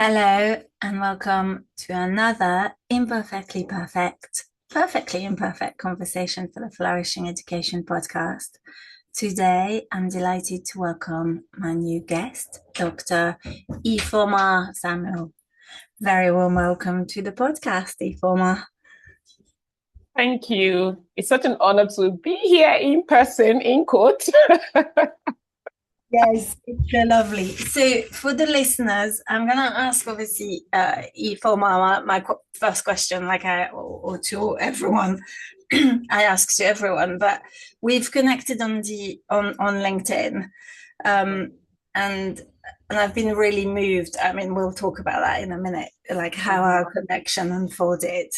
Hello and welcome to another perfectly imperfect conversation for the Flourishing Education podcast. Today, I'm delighted to welcome my new guest, Dr. Ifeoma Samuel. Very warm welcome to the podcast, Ifeoma. Thank you. It's such an honor to be here in person, in court. Yes, it's so lovely. So, for the listeners, I'm going to ask, obviously, Ifeoma, my first question, or to everyone. I ask to everyone, but we've connected on LinkedIn, um, and I've been really moved. I mean, we'll talk about that in a minute, like how our connection unfolded.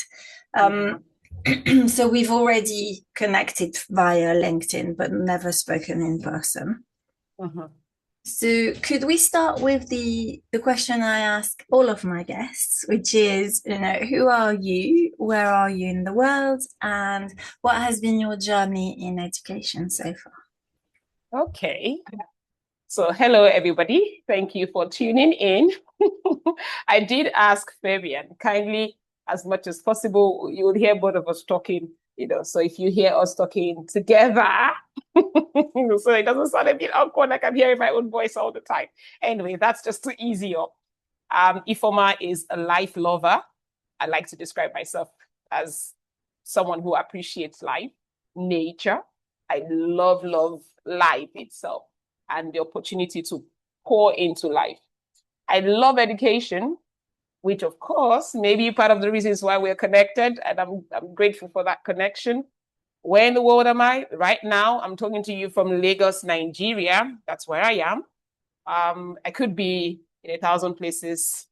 So we've already connected via LinkedIn, but never spoken in person. So could we start with the question I ask all of my guests, which is, who are you, where are you in the world, and what has been your journey in education so far? Okay. So hello, everybody. Thank you for tuning in. I did ask Fabian kindly, as much as possible, you would hear both of us talking, so if you hear us talking together, so it doesn't sound a bit awkward, like I'm hearing my own voice all the time. Anyway, that's just to ease you up. Ifeoma is a life lover. I like to describe myself as someone who appreciates life, nature. I love life itself and the opportunity to pour into life. I love education, which of course may be part of the reasons why we're connected, and I'm grateful for that connection. Where in the world am I? Right now, I'm talking to you from Lagos, Nigeria. That's where I am. I could be in 1,000 places.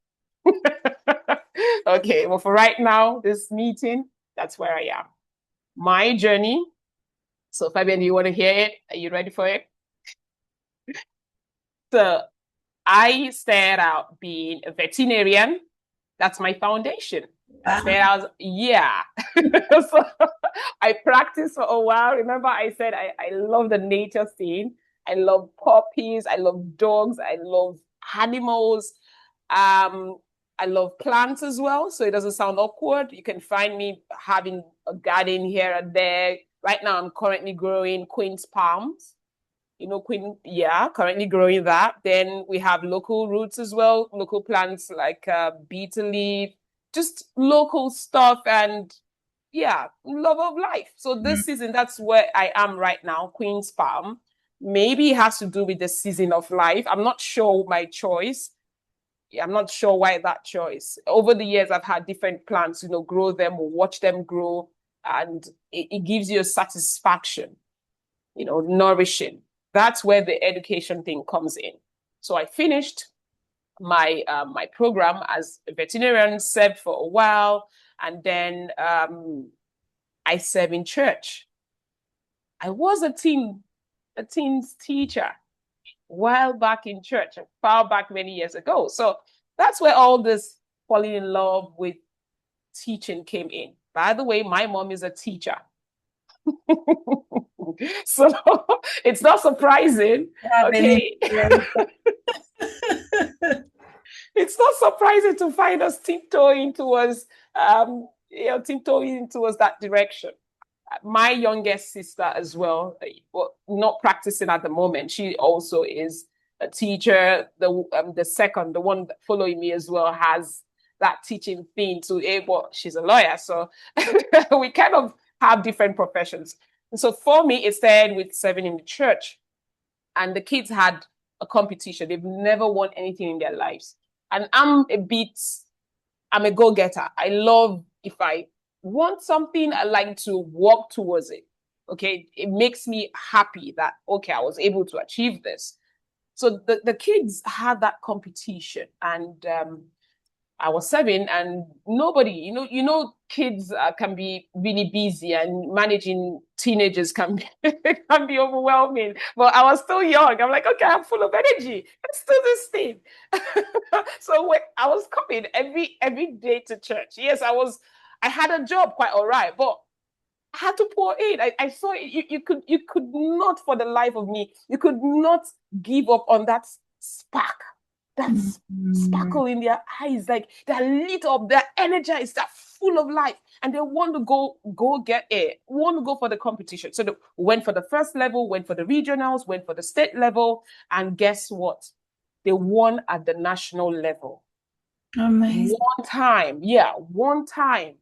Okay, well, for right now, this meeting, that's where I am. My journey. So, Fabian, do you want to hear it? Are you ready for it? So, I started out being a veterinarian. That's my foundation. I started out, yeah. So, I practiced for a while. Remember, I said I love the nature scene. I love puppies. I love dogs. I love animals. I love plants as well. So it doesn't sound awkward. You can find me having a garden here and there. Right now, I'm currently growing quince palms. Currently growing that. Then we have local roots as well, local plants like beetle leaf, just local stuff, and love of life. So this season, that's where I am right now, Queen's Palm. Maybe it has to do with the season of life. I'm not sure my choice. I'm not sure why that choice. Over the years, I've had different plants, grow them or watch them grow, and it gives you a satisfaction, nourishing. That's where the education thing comes in. So I finished my my program as a veterinarian, served for a while, and then I serve in church. I was a teens teacher while back in church, far back many years ago. So that's where all this falling in love with teaching came in. By the way, my mom is a teacher. So it's not surprising. Okay. It's not surprising to find us tiptoeing towards that direction. My youngest sister as well, not practicing at the moment. She also is a teacher. The one following me as well, has that teaching thing to well, she's a lawyer. So we kind of have different professions. And so for me, it started with serving in the church. And the kids had a competition. They've never won anything in their lives. And I'm a go-getter. I love, if I want something, I like to work towards it. Okay. It makes me happy that, okay, I was able to achieve this. So the kids had that competition, and I was serving, and nobody, kids can be really busy, and managing teenagers can be, can be overwhelming. But I was still young. I'm like, okay, I'm full of energy. Let's do this thing. So I was coming every day to church. Yes, I had a job quite all right, but I had to pour in. I saw it. You could not, for the life of me, you could not give up on that spark, that sparkle in their eyes, like they're lit up, they're energized, they're full of life, and they want to go get it, want to go for the competition. So they went for the first level, went for the regionals, went for the state level, and guess what? They won at the national level. Amazing. One time.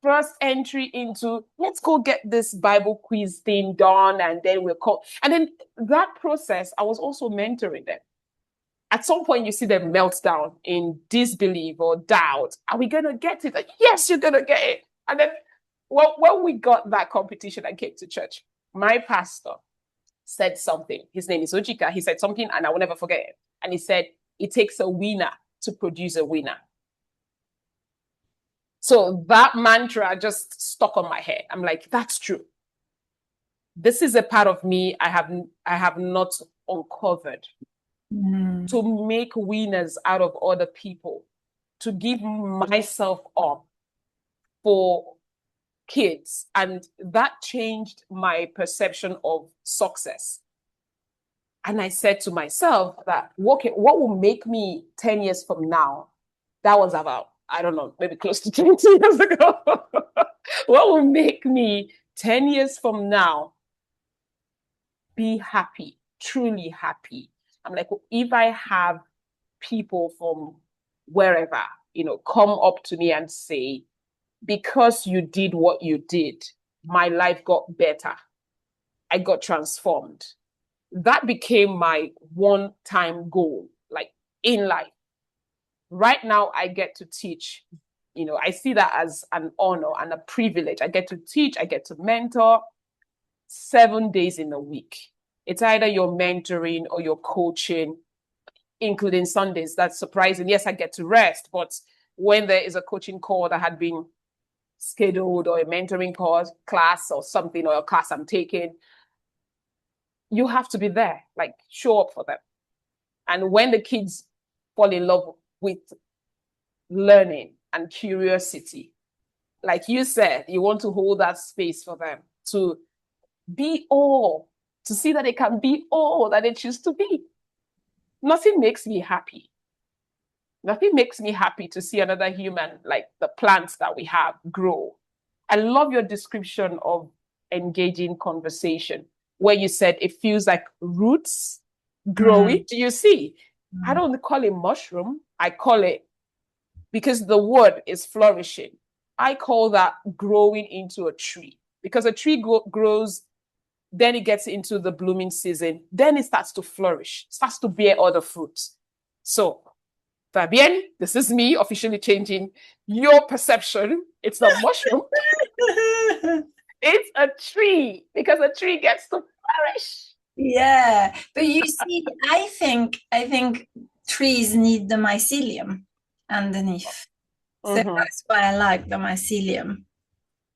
First entry into, let's go get this Bible quiz thing done, and then we'll call. And then that process, I was also mentoring them. At some point, you see them melt down in disbelief or doubt. Are we going to get it? Like, yes, you're going to get it. And then when we got that competition and came to church, my pastor said something. His name is Ojika. He said something, and I will never forget it. And he said, it takes a winner to produce a winner. So that mantra just stuck on my head. I'm like, that's true. This is a part of me I have not uncovered. To make winners out of other people, to give myself up for kids. And that changed my perception of success. And I said to myself that, okay, what will make me 10 years from now? That was about, I don't know, maybe close to 20 years ago. What will make me 10 years from now be happy, truly happy? I'm like, well, if I have people from wherever, come up to me and say, because you did what you did, my life got better. I got transformed. That became my one-time goal, like in life. Right now, I get to teach. I see that as an honor and a privilege. I get to teach, I get to mentor 7 days in a week. It's either you're mentoring or you're coaching, including Sundays. That's surprising. Yes, I get to rest, but when there is a coaching call that had been scheduled or a mentoring class or something, or a class I'm taking, you have to be there, like show up for them. And when the kids fall in love with learning and curiosity, like you said, you want to hold that space for them to be all, to see that they can be all that they choose to be. Nothing makes me happy. Nothing makes me happy to see another human, like the plants that we have, grow. I love your description of engaging conversation, where you said it feels like roots growing. Do you see? I don't call it mushroom. I call it, because the word is flourishing, I call that growing into a tree. Because a tree grows, then it gets into the blooming season, then it starts to flourish, starts to bear other fruits. So, Fabienne, this is me officially changing your perception. It's not mushroom. It's a tree, because a tree gets to flourish. Yeah, but you see, I think trees need the mycelium underneath. So that's why I like the mycelium.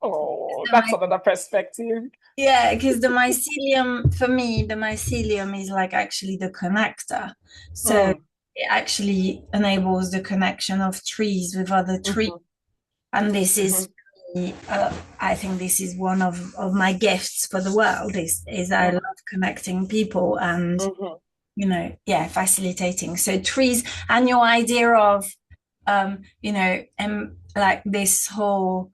Oh, that's another perspective. Yeah, because the mycelium, for me, the mycelium is like actually the connector. So it actually enables the connection of trees with other trees. And this is, I think this is one of my gifts for the world is I love connecting people and, facilitating. So trees, and your idea of, like this whole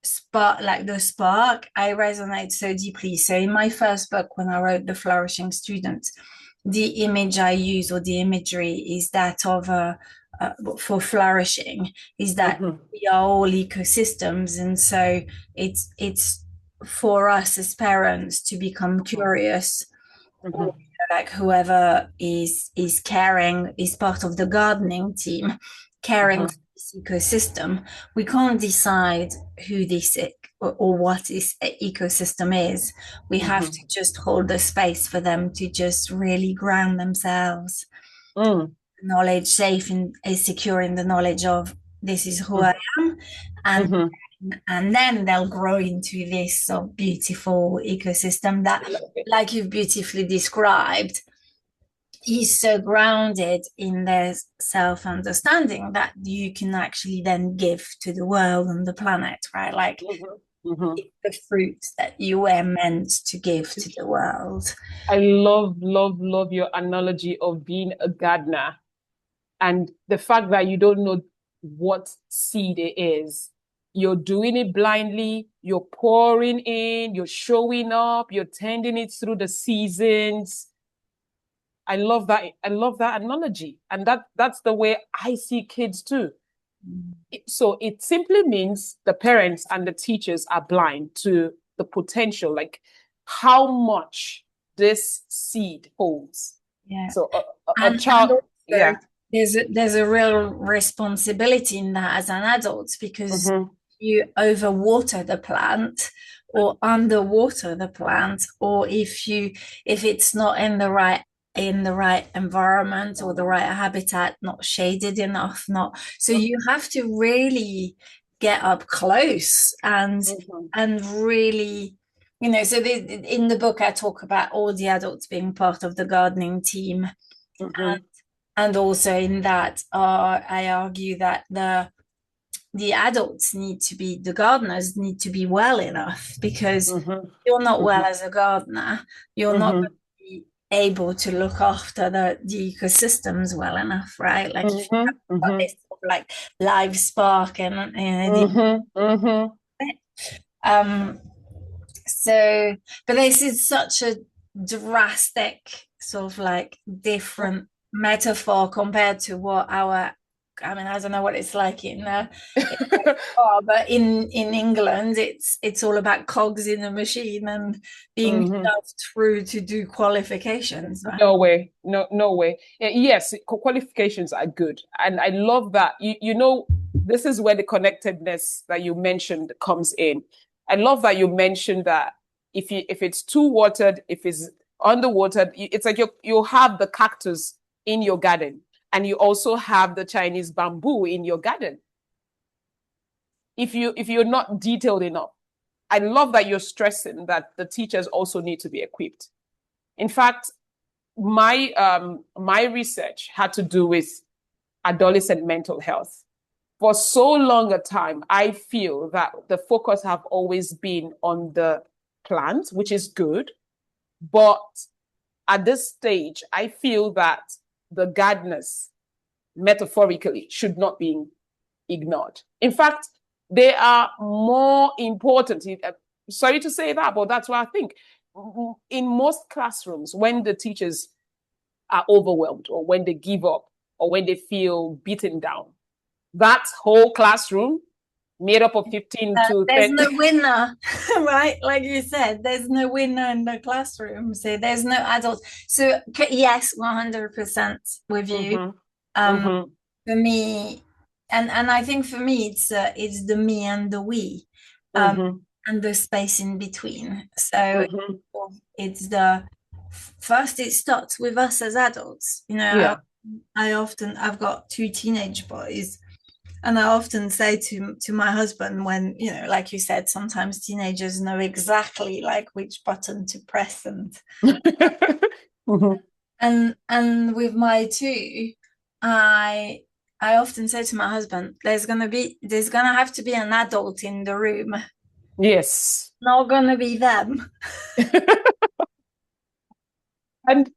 spark, like the spark, I resonate so deeply. So in my first book, when I wrote The Flourishing Student, the image I use, or the imagery, is that of for flourishing, is that we are all ecosystems, and so it's for us as parents to become curious, or, like whoever is caring, is part of the gardening team, caring for this ecosystem. We can't decide who this or what this ecosystem is. We have to just hold the space for them to just really ground themselves. Knowledge, safe and secure in the knowledge of this is who I am, and then they'll grow into this sort of beautiful ecosystem that, like you've beautifully described, is so grounded in their self-understanding that you can actually then give to the world and the planet, right? Like the fruit that you were meant to give to the world. I love your analogy of being a gardener. And the fact that you don't know what seed it is, you're doing it blindly, you're pouring in, you're showing up, you're tending it through the seasons. I love that. I love that analogy. And that's the way I see kids too. So it simply means the parents and the teachers are blind to the potential, like how much this seed holds. Yeah. So a And child, also, yeah. there's a real responsibility in that as an adult, because Mm-hmm. you overwater the plant or underwater the plant, or if it's not in the right environment or the right habitat, not shaded enough, not so you have to really get up close and really, so in the book I talk about all the adults being part of the gardening team. Mm-hmm. And also in that, I argue that the adults the gardeners need to be well enough, because Mm-hmm. you're not well Mm-hmm. as a gardener, you're not going Mm-hmm. to be able to look after the ecosystems well enough, right? Like if you Mm-hmm. have got Mm-hmm. this sort of like live spark Mm-hmm. Mm-hmm. um so, but this is such a drastic sort of like different metaphor compared to what I mean, I don't know what it's like but in England, it's all about cogs in a machine and being Mm-hmm. shoved through to do qualifications, right? No way. No, no way. Yes, qualifications are good. And I love that. This is where the connectedness that you mentioned comes in. I love that you mentioned that if it's too watered, if it's underwatered, it's like you have the cactus in your garden and you also have the Chinese bamboo in your garden. If you're not detailed enough, I love that you're stressing that the teachers also need to be equipped. In fact, my research had to do with adolescent mental health. For so long a time, I feel that the focus have always been on the plant, which is good. But at this stage, I feel that the gardeners, metaphorically, should not be ignored. In fact, they are more important. Sorry to say that, but that's what I think. In most classrooms, when the teachers are overwhelmed or when they give up or when they feel beaten down, that whole classroom made up of 15 to There's 30. no winner, right? Like you said, there's no winner in the classroom. So there's no adults. So yes, 100% with you. Mm-hmm. Um, Mm-hmm. for me, and I think for me, it's the me and the we, um, Mm-hmm. and the space in between. So Mm-hmm. it's the first. It starts with us as adults. Yeah. I've got two teenage boys, and I often say to my husband, when, like you said, sometimes teenagers know exactly like which button to press, Mm-hmm. and with my two, I I often say to my husband, there's gonna have to be an adult in the room, Yes. not gonna be them. And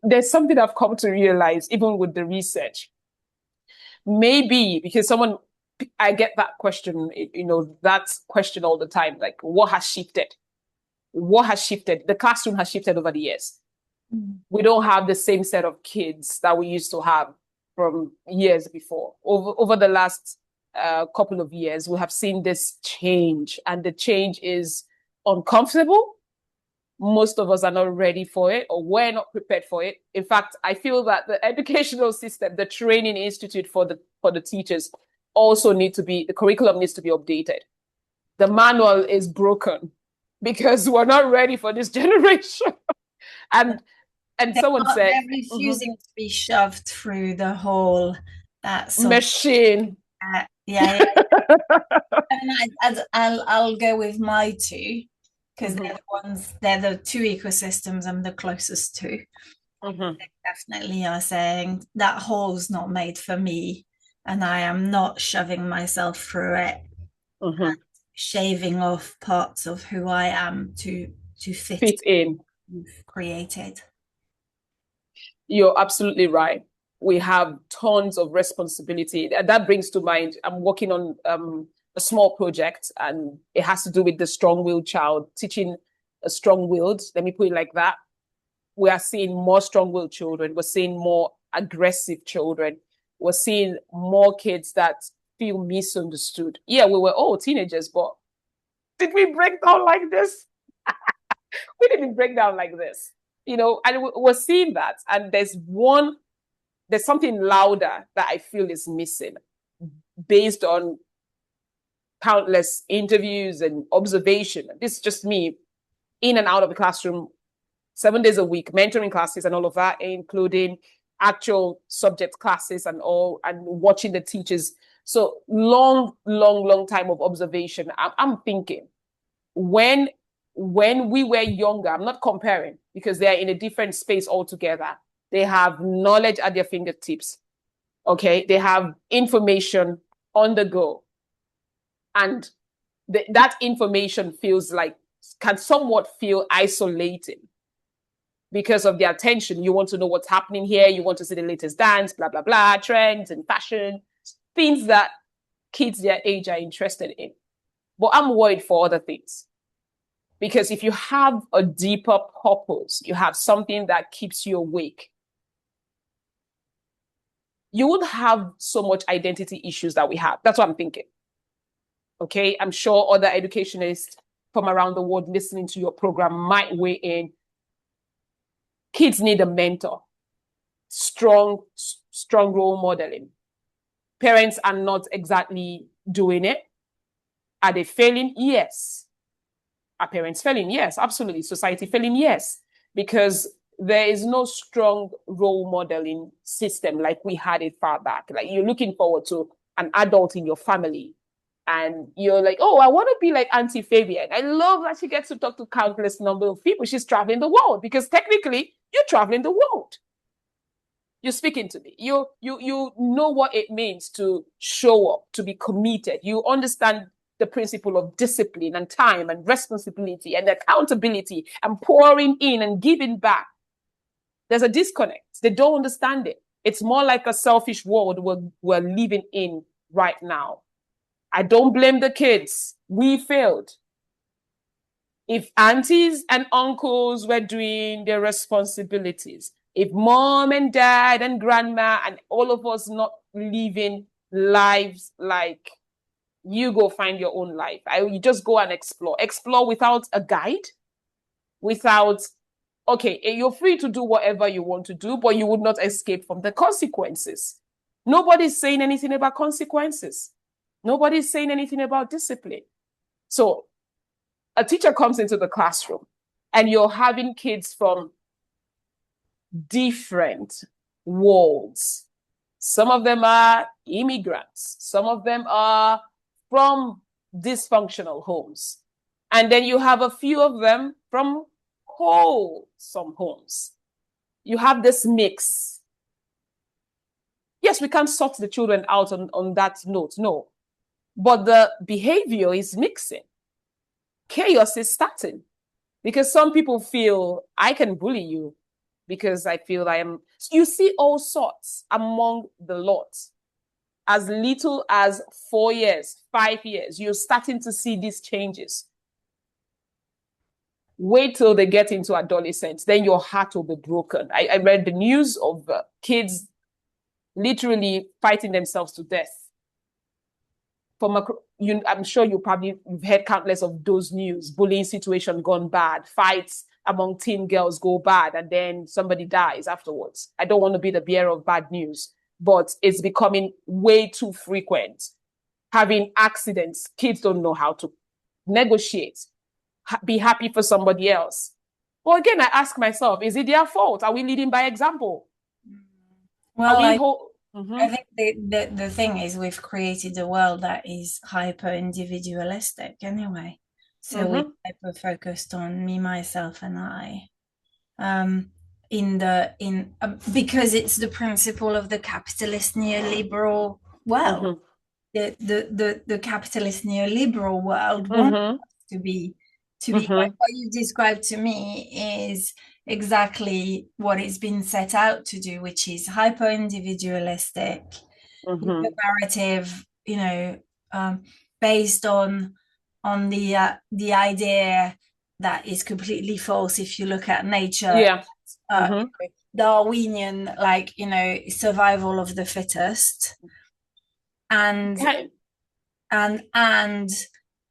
there's something I've come to realize, even with the research. Maybe because I get that question, that question all the time, like what has shifted? What has shifted? The classroom has shifted over the years. We don't have the same set of kids that we used to have from years before. Over the last couple of years, we have seen this change, and the change is uncomfortable. Most of us are not ready for it, or we're not prepared for it. In fact, I feel that the educational system, the training institute for the teachers, also the curriculum needs to be updated. The manual is broken because we're not ready for this generation. And someone said, They're refusing to be shoved through the whole that sort of machine. yeah. And I'll go with my two, because they're the two ecosystems I'm the closest to. Mm-hmm. They definitely are saying that hole's not made for me, and I am not shoving myself through it, Mm-hmm. shaving off parts of who I am to fit Fit in. you've created. You're absolutely right. We have tons of responsibility. And that brings to mind, I'm working on a small project, and it has to do with the strong-willed child, teaching a strong-willed, let me put it like that. We are seeing more strong-willed children. We're seeing more aggressive children. We're seeing more kids that feel misunderstood. Yeah, we were all teenagers, but did we break down like this? We didn't break down like this, you know, and we're seeing that. And there's something louder that I feel is missing based on countless interviews and observation. This is just me in and out of the classroom 7 days a week, mentoring classes and all of that, including actual subject classes and all, and watching the teachers. So long time of observation. I'm thinking when we were younger, I'm not comparing because they are in a different space altogether. They have knowledge at their fingertips. Okay. They have information on the go. And that information can somewhat feel isolating because of the attention. You want to know what's happening here. You want to see the latest dance, blah, blah, blah, trends and fashion, things that kids their age are interested in. But I'm worried for other things. Because if you have a deeper purpose, you have something that keeps you awake, you won't have so much identity issues that we have. That's what I'm thinking. Okay, I'm sure other educationists from around the world listening to your program might weigh in. Kids need a mentor, strong role modeling. Parents are not exactly doing it. Are they failing? Yes. Are parents failing? Yes, absolutely. Society failing? Yes. Because there is no strong role modeling system like we had it far back. Like you're looking forward to an adult in your family and you're like, oh, I want to be like Auntie Fabian. I love that she gets to talk to countless number of people. She's traveling the world because technically you're traveling the world. You're speaking to me. You know what it means to show up, to be committed. You understand the principle of discipline and time and responsibility and accountability and pouring in and giving back. There's a disconnect. They don't understand it. It's more like a selfish world we're living in right now. I don't blame the kids. We failed. If aunties and uncles were doing their responsibilities, if mom and dad and grandma and all of us not living lives like you go find your own life. You just go and explore without a guide, without, okay, you're free to do whatever you want to do, but you would not escape from the consequences. Nobody's saying anything about consequences. Nobody's saying anything about discipline. So a teacher comes into the classroom and you're having kids from different worlds. Some of them are immigrants. Some of them are from dysfunctional homes. And then you have a few of them from wholesome homes. You have this mix. Yes, we can't sort the children out on that note, no. But the behavior is mixing. Chaos is starting. Because some people feel, I can bully you because I feel I am. You see all sorts among the lot. As little as 4 years, 5 years, you're starting to see these changes. Wait till they get into adolescence, then your heart will be broken. I read the news of kids literally fighting themselves to death. I'm sure you've heard countless of those news. Bullying situation gone bad, fights among teen girls go bad, and then somebody dies afterwards. I don't want to be the bearer of bad news, but it's becoming way too frequent. Having accidents, kids don't know how to negotiate, be happy for somebody else. Well, again, I ask myself, is it their fault? Are we leading by example? Well, I think the thing is we've created a world that is hyper-individualistic anyway. So we're hyper-focused on me, myself, and I. Because it's the principle of the capitalist neoliberal world. The capitalist neoliberal world wants to be like what you described to me exactly what it's been set out to do, which is hyper-individualistic, narrative, based on the idea that is completely false if you look at nature. Yeah. Darwinian, survival of the fittest, and Okay. and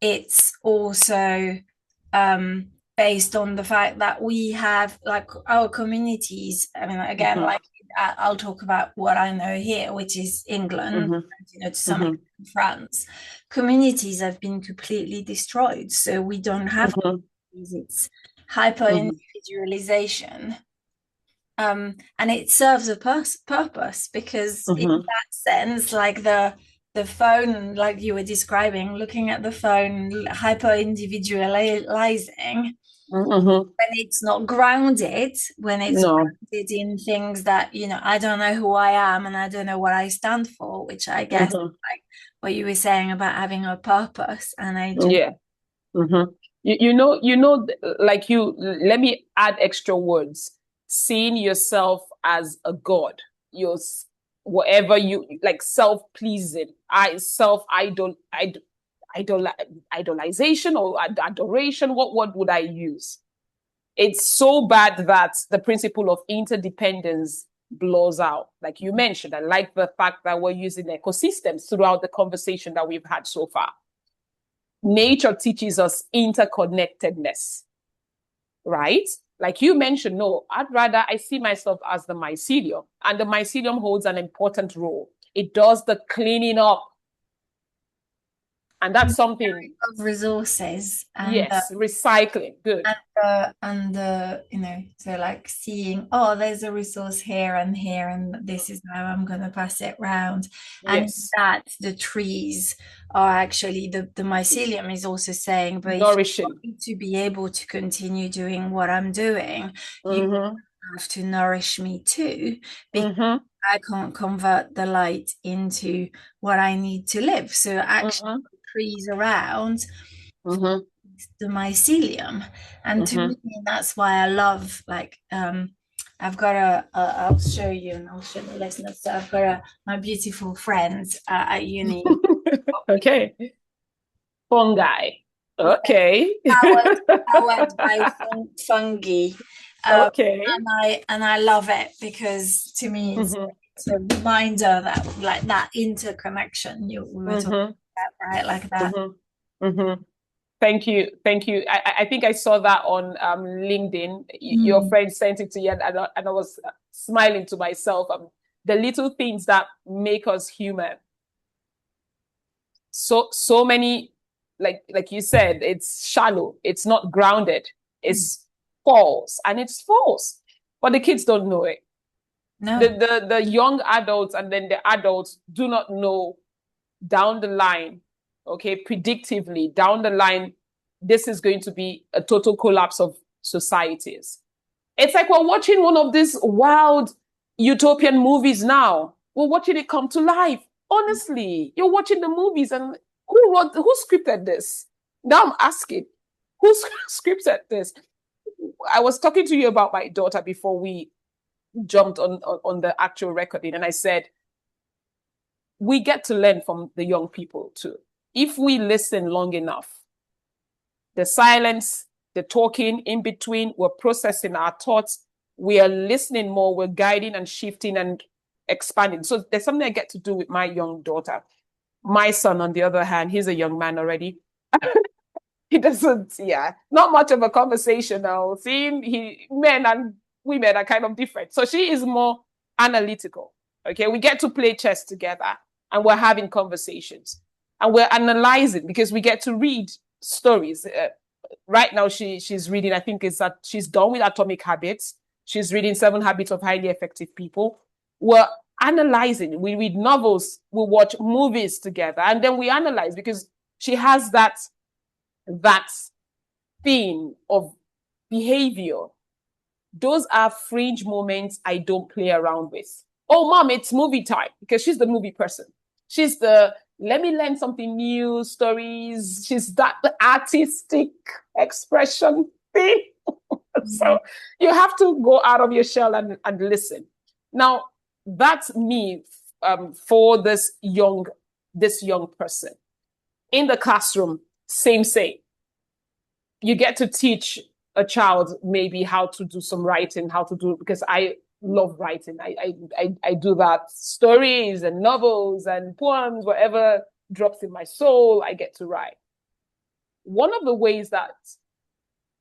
it's also based on the fact that we have, like, our communities. I mean, again, like, I'll talk about what I know here, which is England, to some extent France. Communities have been completely destroyed, so we don't have it's hyper individualization. And it serves a purpose, because in that sense, like the phone, like you were describing, looking at the phone, hyper individualizing, when it's not grounded, when it's grounded in things that, I don't know who I am and I don't know what I stand for, which I guess like what you were saying about having a purpose. And I do. Yeah. Like let me add extra words. Seeing yourself as a god, whatever you like, self-pleasing, idolization or adoration. What word would I use? It's so bad that the principle of interdependence blows out. Like you mentioned, I like the fact that we're using ecosystems throughout the conversation that we've had so far. Nature teaches us interconnectedness, right? Like you mentioned, I see myself as the mycelium, and the mycelium holds an important role. It does the cleaning up. And that's something of resources. And, yes, recycling. Good. So like seeing, oh, there's a resource here, and this is how I'm going to pass it round. And that the trees are actually, the mycelium is also saying, but nourishing. If you want to be able to continue doing what I'm doing, you have to nourish me too, because I can't convert the light into what I need to live. So actually, trees around the mycelium, and to me, that's why I love, like, I've got I'll show you, and I'll show the listeners. So I've got my beautiful friends at uni. Okay. Fungi. Okay. Powered by fungi. Okay. And I love it, because to me it's a reminder that, like, that interconnection we were talking about, right? Like that. Thank you. I think I saw that on LinkedIn. Your friend sent it to you, and I was smiling to myself. The little things that make us human. So many, like you said, it's shallow. It's not grounded. It's false, and it's false. But the kids don't know it. No. The young adults and then the adults do not know down the line, okay, predictively down the line, this is going to be a total collapse of societies. It's like we're watching one of these wild utopian movies now. We're watching it come to life. Honestly, you're watching the movies, and who scripted this? Now I'm asking, who scripted this? I was talking to you about my daughter before we jumped on the actual recording, and I said, we get to learn from the young people too. If we listen long enough, the silence, the talking in between, we're processing our thoughts, we are listening more, we're guiding and shifting and expanding. So there's something I get to do with my young daughter. My son, on the other hand, he's a young man already. He doesn't, not much of a conversation now. Seeing men and women are kind of different. So she is more analytical. Okay, we get to play chess together, and we're having conversations, and we're analyzing, because we get to read stories. Right now, she's reading, I think she's done with Atomic Habits. She's reading 7 Habits of Highly Effective People. We're analyzing. We read novels. We watch movies together, and then we analyze, because she has that theme of behavior. Those are fringe moments I don't play around with. Oh, mom, it's movie time, because she's the movie person. She's the, let me learn something new, stories. She's that artistic expression thing. So you have to go out of your shell and listen. Now, that's me for this young person. In the classroom, same. You get to teach a child maybe how to do some writing, because I love writing. I do that. Stories and novels and poems, whatever drops in my soul, I get to write. One of the ways that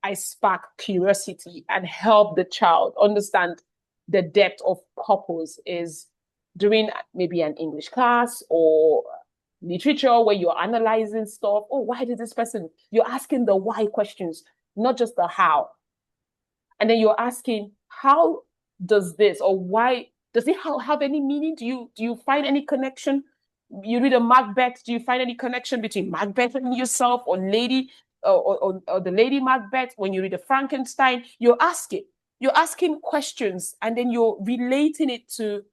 I spark curiosity and help the child understand the depth of purpose is during maybe an English class or literature where you're analyzing stuff. Oh, why did this person? You're asking the why questions, not just the how. And then you're asking, how does this, or why does it have any meaning? Do you find any connection? You read a Macbeth, do you find any connection between Macbeth and yourself, or the Lady Macbeth? When you read a Frankenstein, you're asking questions, and then you're relating it to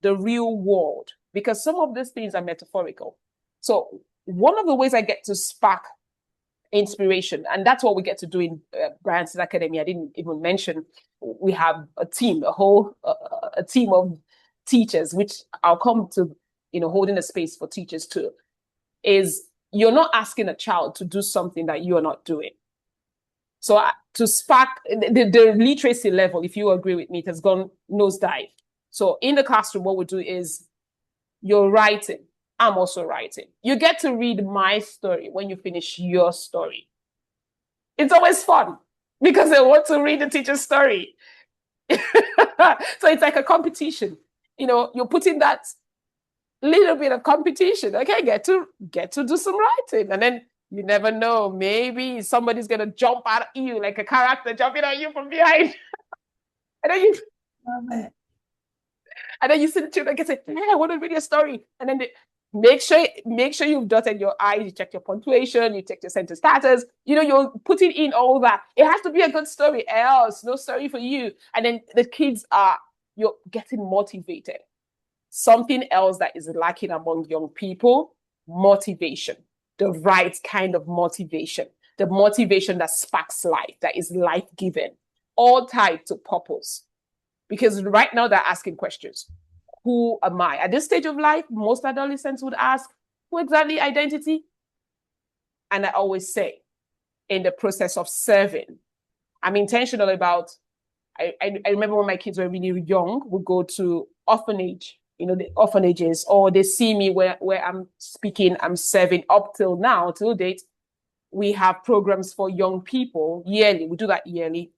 the real world, because some of these things are metaphorical. So one of the ways I get to spark inspiration, and that's what we get to do in Bryanston Academy. I didn't even mention we have a team, a team of teachers, which I'll come to, holding a space for teachers too. Is you're not asking a child to do something that you are not doing. So to spark the literacy level, if you agree with me, it has gone nosedive. So in the classroom, what we do is you're writing. I'm also writing. You get to read my story when you finish your story. It's always fun because they want to read the teacher's story. So it's like a competition. You're putting that little bit of competition. Okay, get to do some writing. And then you never know, maybe somebody's going to jump at you like a character jumping at you from behind. And then you love it. And then you see the children and say, "Yeah, I want to read your story." And then make sure you've dotted your I's, you check your punctuation, you check your sentence starters. You're putting in all that. It has to be a good story, else no story for you. And then the kids you're getting motivated. Something else that is lacking among young people, motivation. The right kind of motivation. The motivation that sparks life, that is life-giving, all tied to purpose. Because right now they're asking questions. Who am I? At this stage of life, most adolescents would ask, who exactly identity? And I always say, in the process of serving, I'm intentional about, I remember when my kids were really young, we'd go to orphanage, the orphanages, or they see me where I'm speaking, I'm serving. Up till now, till date, we have programs for young people yearly. We do that yearly.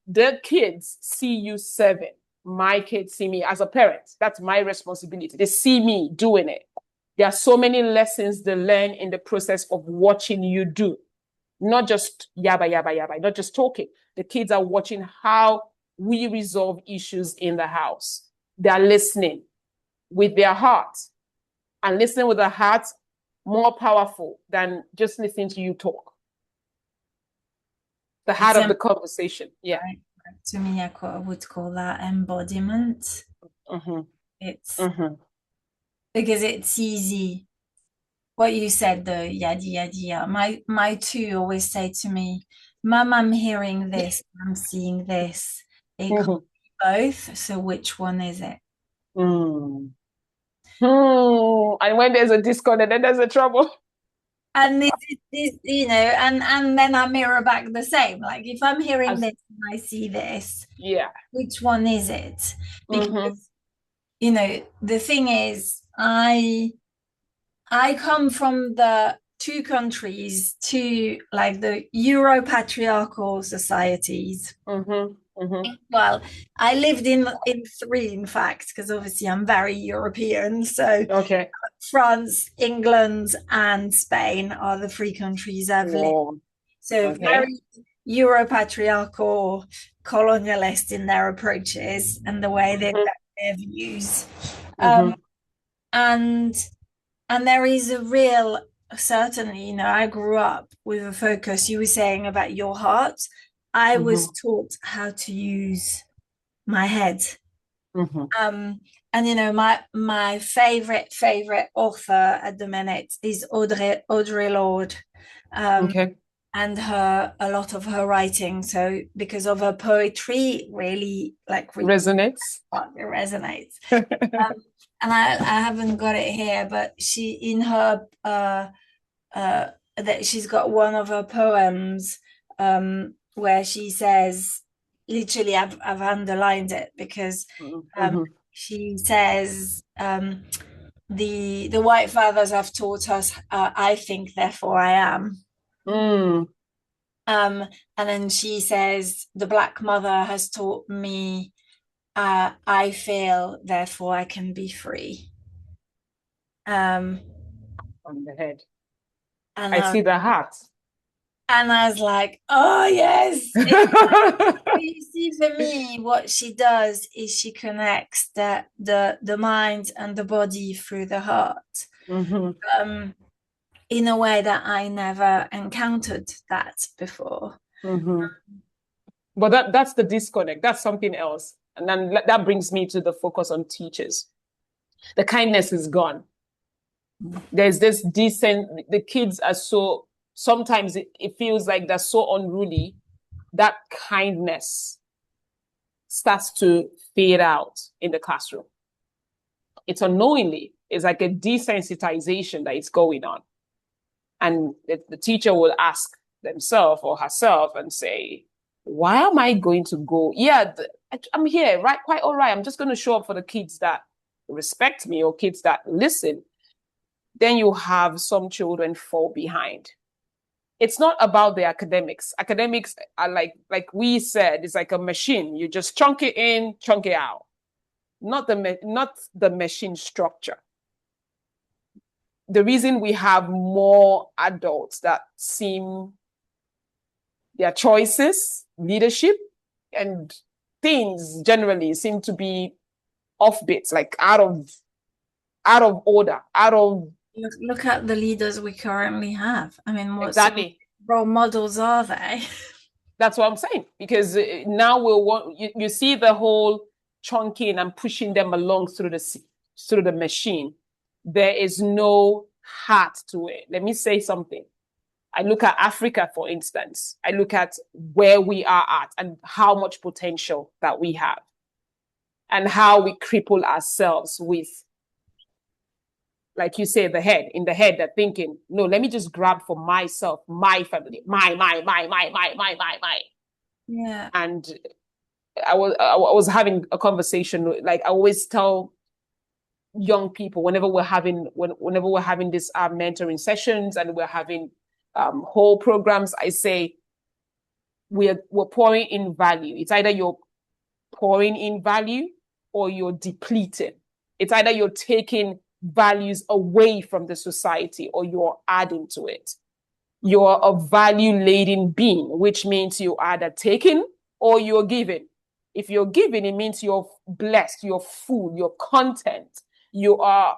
The kids see you serving. My kids see me as a parent. That's my responsibility. They see me doing it. There are so many lessons they learn in the process of watching you do. Not just yabba, yabba, yabba, not just talking. The kids are watching how we resolve issues in the house. They are listening with their heart. And listening with the heart, more powerful than just listening to you talk. The heart of the conversation. Yeah. To me, I would call that embodiment. It's because it's easy. What you said, the yadi yadi. My two always say to me, "Mum, I'm hearing this, I'm seeing this. It could be both. So which one is it?" And when there's a disconnect, then there's a trouble. And this, and then I mirror back the same. Like if I'm hearing this and I see this, which one is it? Because the thing is, I come from the two countries, like the Euro-patriarchal societies. Well, I lived in three, in fact, because obviously I'm very European. So France, England, and Spain are the three countries I've lived. So very Euro-patriarchal, colonialist in their approaches and the way they have their views. And there is a real, certainly, I grew up with a focus. You were saying about your heart. I was taught how to use my head. And my favorite author at the minute is Audre Lorde. and a lot of her writing. So because of her poetry, really like Resonates. it resonates. And I haven't got it here, but she in her that she's got one of her poems where she says, literally, I've underlined it because she says, the white fathers have taught us, I think, therefore I am. And then she says, the black mother has taught me, I feel, therefore I can be free. On the head. And I see the heart. And I was like, oh, yes. You see, for me, what she does is she connects the mind and the body through the heart, in a way that I never encountered that before. But that's the disconnect. That's something else. And then that brings me to the focus on teachers. The kindness is gone. There's this decent, the kids are so, sometimes it feels like they're so unruly. That kindness starts to fade out in the classroom. It's unknowingly, it's like a desensitization that is going on. And the teacher will ask themselves or herself and say, why am I going to go? Yeah, I'm here, right? Quite all right. I'm just going to show up for the kids that respect me or kids that listen. Then you have some children fall behind. It's not about the academics. Academics are like we said, it's like a machine. You just chunk it in, chunk it out. Not the machine structure. The reason we have more adults that seem their choices, leadership, and things generally seem to be off bits, like out of order, out of. Look at the leaders we currently have. I mean, what exactly role models are they? That's what I'm saying, because now we'll want you see the whole chunking and pushing them along through the machine. There is no heart to it. Let me say something. I look at Africa, for instance. I look at where we are at and how much potential that we have and how we cripple ourselves with, like you say, in the head, they're thinking, no, let me just grab for myself, my family, my. Yeah. And I was having a conversation, like I always tell young people whenever we're having this mentoring sessions and we're having whole programs, I say we're pouring in value. It's either you're pouring in value or you're depleting. It's either you're taking values away from the society or you're adding to it. You're a value-laden being, which means you're either taking or you're giving. If you're giving, it means you're blessed, you're full, you're content, you're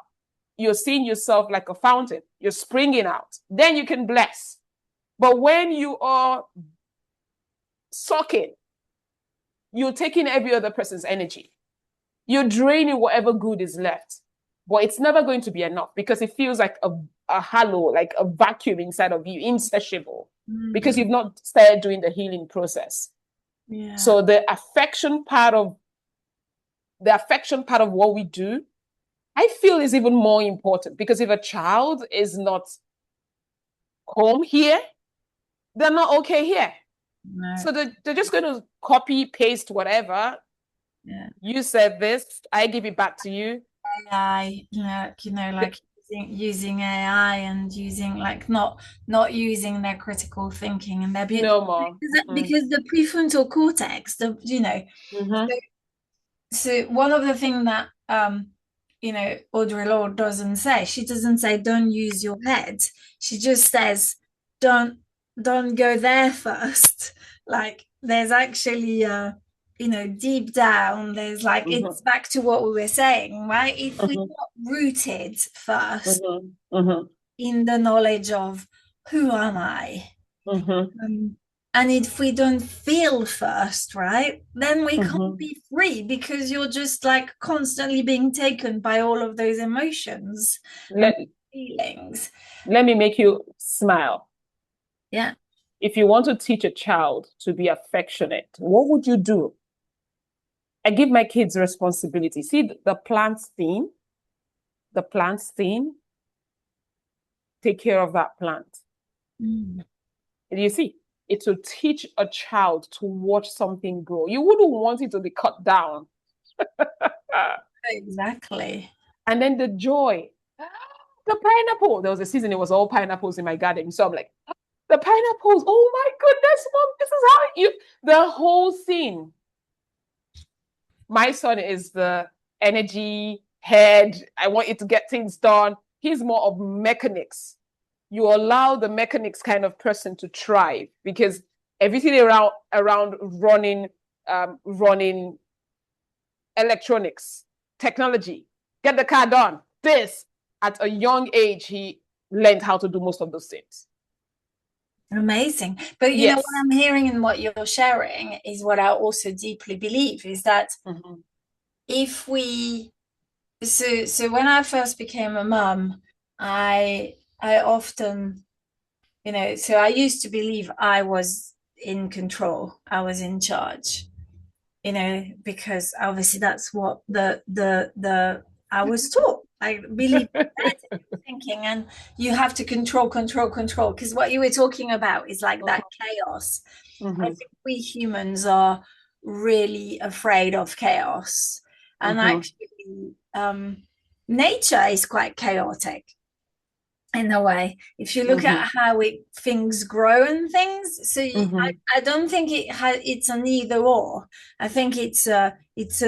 seeing yourself like a fountain, you're springing out. Then you can bless. But when you are sucking, you're taking every other person's energy. You're draining whatever good is left. But it's never going to be enough because it feels like a hollow, like a vacuum inside of you, insatiable, because you've not started doing the healing process. Yeah. So the affection part of what we do, I feel is even more important, because if a child is not home here, they're not okay here. No. So they're just going to copy, paste, whatever. Yeah. You said this, I give it back to you. AI, like using AI and using like not using their critical thinking and their no more because the prefrontal cortex, so one of the things that Audre Lorde doesn't say, she doesn't say don't use your head. She just says don't go there first. Like there's actually deep down, there's like it's back to what we were saying, right? If we're not rooted first in the knowledge of who am I, and if we don't feel first, right, then we can't be free, because you're just like constantly being taken by all of those emotions and feelings. Let me make you smile. Yeah. if you want to teach a child to be affectionate, what would you do? I give my kids responsibility. See the plants theme? The plants theme? Take care of that plant. Mm. You see, it will teach a child to watch something grow. You wouldn't want it to be cut down. Exactly. And then the joy. The pineapple. There was a season it was all pineapples in my garden. So I'm like, the pineapples. Oh my goodness, Mom, this is how you the whole scene. My son is the energy head. I want you to get things done. He's more of mechanics. You allow the mechanics kind of person to thrive because everything around running electronics, technology, get the car done. This at a young age, he learned how to do most of those things. Amazing. But you know what I'm hearing and what you're sharing is what I also deeply believe is that if we so when I first became a mum, I often, you know, so I used to believe I was in control, I was in charge, you know, because obviously that's what the I was taught. I believe thinking, and you have to control, because what you were talking about is like that chaos. I think we humans are really afraid of chaos, and actually, nature is quite chaotic in a way. If you look at how things grow and things, so I don't think it's an either or. I think it's a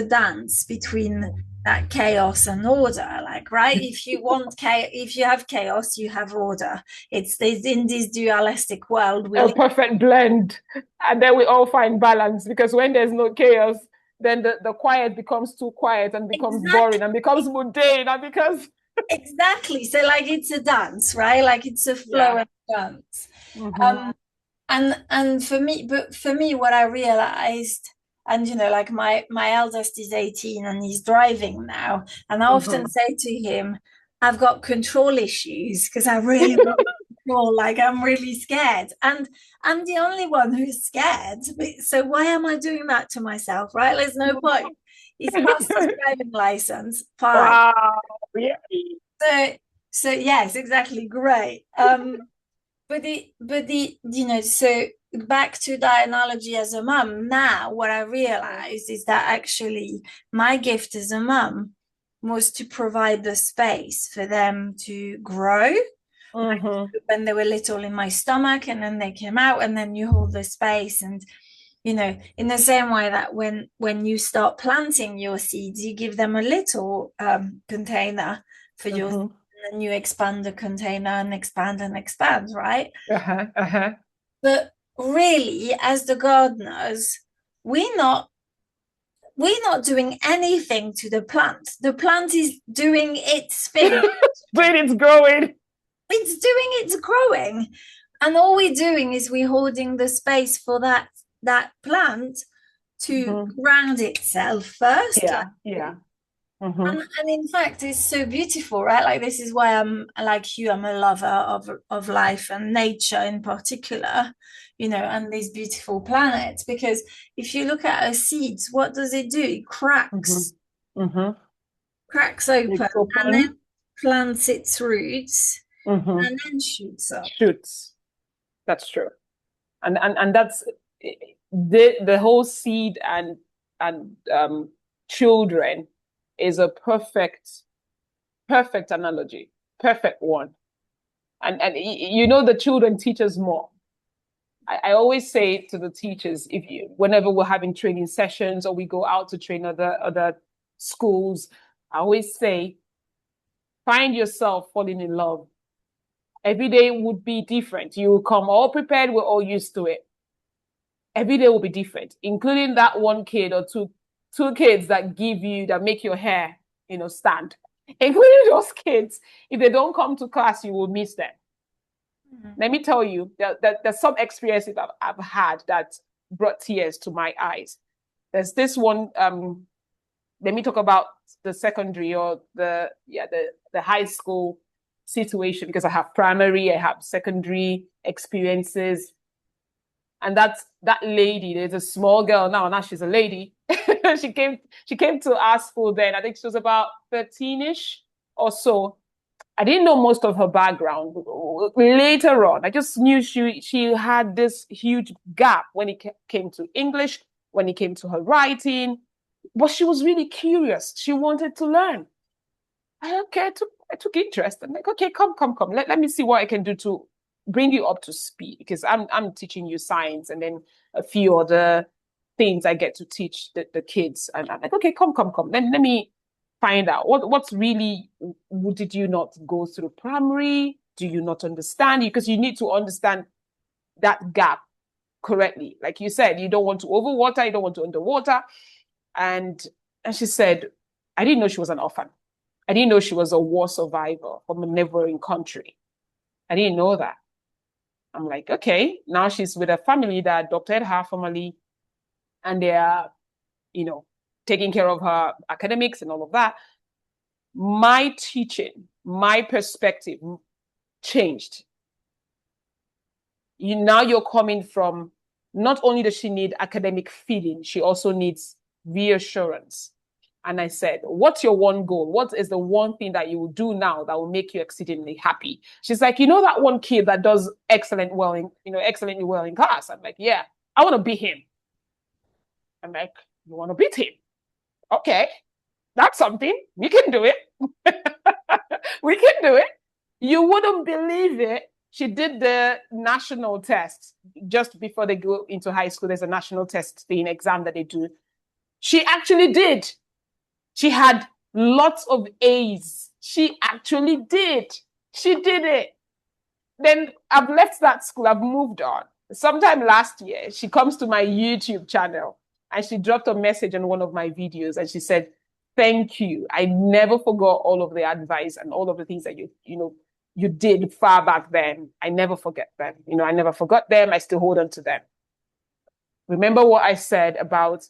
dance between that chaos and order, like, right? If you want chaos, if you have chaos, you have order. It's in this dualistic world. A perfect blend, and then we all find balance, because when there's no chaos, then the quiet becomes too quiet and becomes boring and becomes mundane and because exactly. So like it's a dance, right? Like it's a flow and dance. And for me, what I realized, and you know, like my eldest is 18 and he's driving now, and I often say to him, I've got control issues because I really want control, like I'm really scared, and I'm the only one who's scared. So why am I doing that to myself, right? There's no point. He's passed his driving license, fine. Wow. Yeah. So yes, exactly, great. But the you know, so back to the analogy as a mum, now what I realize is that actually my gift as a mum was to provide the space for them to grow. Like when they were little in my stomach, and then they came out, and then you hold the space. And you know, in the same way that when you start planting your seeds, you give them a little container for your, and you expand the container and expand, right? But really, as the gardeners, we're not doing anything to the plant. The plant is doing its thing. But it's growing. It's doing its growing. And all we're doing is we're holding the space for that plant to ground itself first. And in fact, it's so beautiful, right? Like this is why I'm like you. I'm a lover of life and nature in particular, you know, and these beautiful planets. Because if you look at a seed, what does it do? It cracks, cracks open, and then plants its roots, and then shoots up. Shoots. That's true, and that's the whole seed and children is a perfect analogy, perfect one. And you know, the children teach us more. I always say to the teachers, whenever we're having training sessions or we go out to train other schools, I always say, find yourself falling in love. Every day would be different. You will come all prepared. We're all used to it. Every day will be different, including that one kid or two kids that make your hair, you know, stand. Including those kids, if they don't come to class, you will miss them. Let me tell you, there's some experiences I've had that brought tears to my eyes. There's this one. Let me talk about the secondary or the high school situation, because I have primary, I have secondary experiences. And that lady, there's a small girl now she's a lady. she came to our school then. I think she was about 13-ish or so. I didn't know most of her background. Later on, I just knew she had this huge gap when it came to English, when it came to her writing. But she was really curious. She wanted to learn. I took interest. I'm like, okay, come. Let me see what I can do to bring you up to speed, because I'm teaching you science and then a few other things I get to teach the kids. And I'm like, okay, come. Let me find out what's really, did you not go through primary? Do you not understand? Because you need to understand that gap correctly. Like you said, you don't want to overwater, you don't want to underwater. And she said, I didn't know she was an orphan. I didn't know she was a war survivor from a neighboring country. I didn't know that. I'm like, okay, now she's with a family that adopted her family, and they are, taking care of her academics and all of that. My teaching, my perspective changed. Now you're coming from, not only does she need academic feeding, she also needs reassurance. And I said, what's your one goal? What is the one thing that you will do now that will make you exceedingly happy? She's like, that one kid that does excellently well in class? I'm like, yeah, I want to beat him. I'm like, you want to beat him? Okay, that's something. We can do it. We can do it. You wouldn't believe it. She did the national test just before they go into high school. There's a national test exam that they do. She actually did. She had lots of A's. She actually did. She did it. Then I've left that school. I've moved on. Sometime last year, she comes to my YouTube channel and she dropped a message on one of my videos and she said, thank you. I never forgot all of the advice and all of the things that you did far back then. I never forget them. I never forgot them. I still hold on to them. Remember what I said about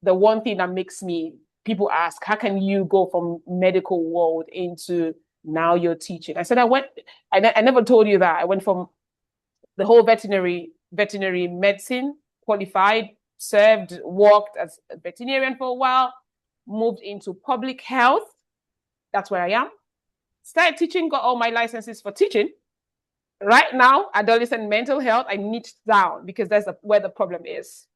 the one thing that makes people ask, how can you go from medical world into now you're teaching? I said, I never told you that. I went from the whole veterinary medicine, qualified, served, worked as a veterinarian for a while, moved into public health. That's where I am. Started teaching, got all my licenses for teaching. Right now, adolescent mental health, I niche down because that's where the problem is.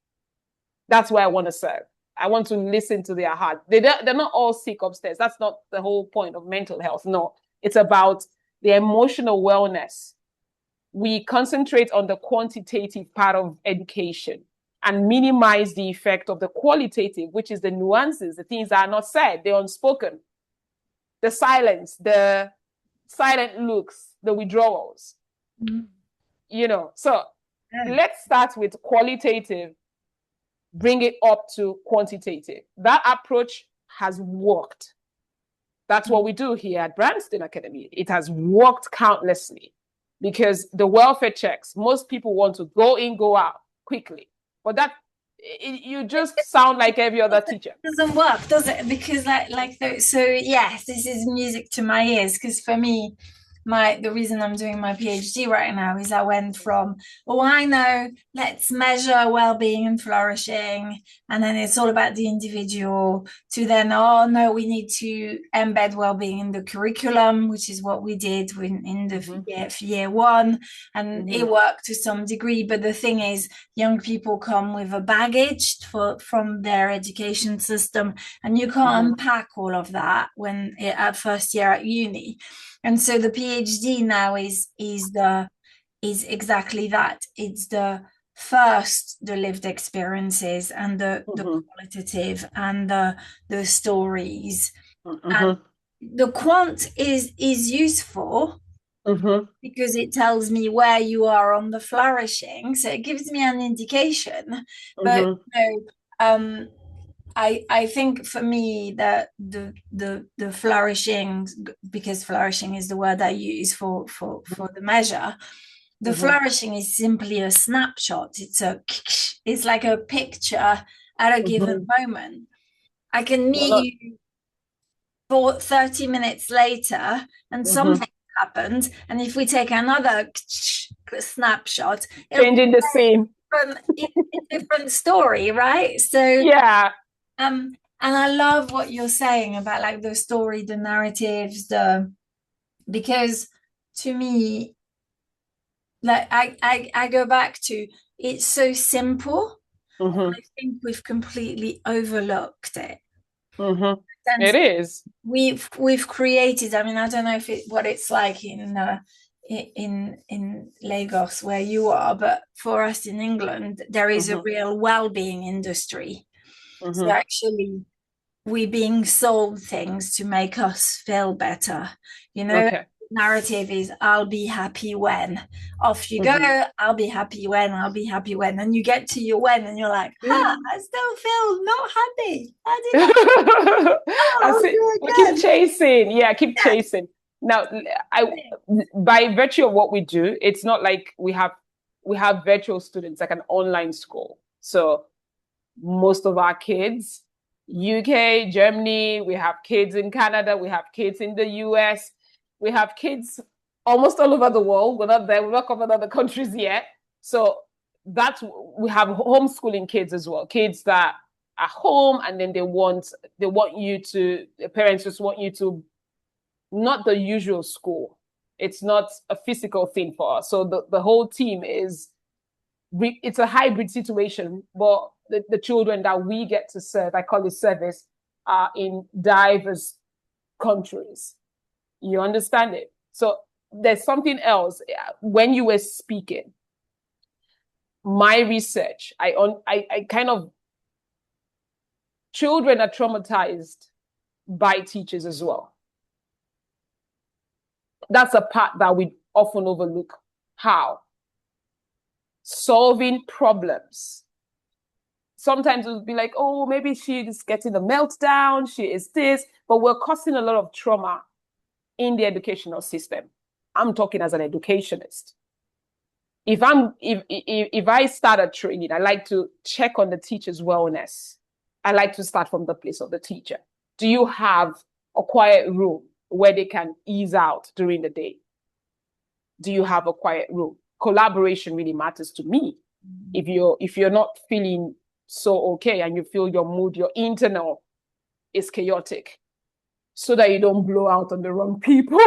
That's where I want to serve. I want to listen to their heart. They're not all sick upstairs. That's not the whole point of mental health. No, it's about the emotional wellness. We concentrate on the quantitative part of education and minimize the effect of the qualitative, which is the nuances, the things that are not said, the unspoken, the silence, the silent looks, the withdrawals. So let's start with qualitative, bring it up to quantitative. That approach has worked. That's what we do here at Branston Academy. It has worked countlessly because the welfare checks, most people want to go in, go out quickly. But you just sound like every other teacher. It doesn't work, does it? Because so yes, this is music to my ears, because for me, the reason I'm doing my PhD right now is I went from, I know, let's measure well-being and flourishing, and then it's all about the individual, to then, oh no, we need to embed well-being in the curriculum, which is what we did in the year one, and it worked to some degree. But the thing is, young people come with a baggage from their education system, and you can't unpack all of that at first year at uni. And so the PhD now is exactly that. It's the lived experiences and the qualitative and the stories. And the quant is useful because it tells me where you are on the flourishing. So it gives me an indication. But I think for me that the flourishing, because flourishing is the word I use for the measure, the flourishing is simply a snapshot. It's like a picture at a given moment. I can meet you for 30 minutes later and something happened, and if we take another snapshot, changing the scene, different story, right? So Yeah. and I love what you're saying about like the story, the narratives, because to me, like I go back to it's so simple. I think we've completely overlooked it. And It is. we've created, I mean, I don't know what it's like in Lagos where you are, but for us in England, there is a real well-being industry. So actually we being sold things to make us feel better. Okay. Narrative is I'll be happy when. Off you go, I'll be happy when, I'll be happy when. And you get to your when and you're like, I still feel not happy. I did I see. We keep chasing. Yeah, keep Yeah. chasing. Now, by virtue of what we do, it's not like we have virtual students, like an online school. So most of our kids, UK, Germany, we have kids in Canada, we have kids in the US, we have kids almost all over the world. We're not there, we're not covered other countries yet. So we have homeschooling kids as well, kids that are home and then they want you to, the parents just want you to, not the usual school. It's not a physical thing for us. So the whole team it's a hybrid situation, but the children that we get to serve, I call it service, are in diverse countries. You understand it? So there's something else. When you were speaking, my research, I kind of, children are traumatized by teachers as well. That's a part that we often overlook. How? Solving problems. Sometimes it would be like, oh, maybe she is getting a meltdown, she is this, but we're causing a lot of trauma in the educational system. I'm talking as an educationist. If I start a training, I like to check on the teacher's wellness. I like to start from the place of the teacher. Do you have a quiet room where they can ease out during the day? Do you have a quiet room? Collaboration really matters to me. If you're not feeling so okay and you feel your mood, your internal is chaotic, so that you don't blow out on the wrong people,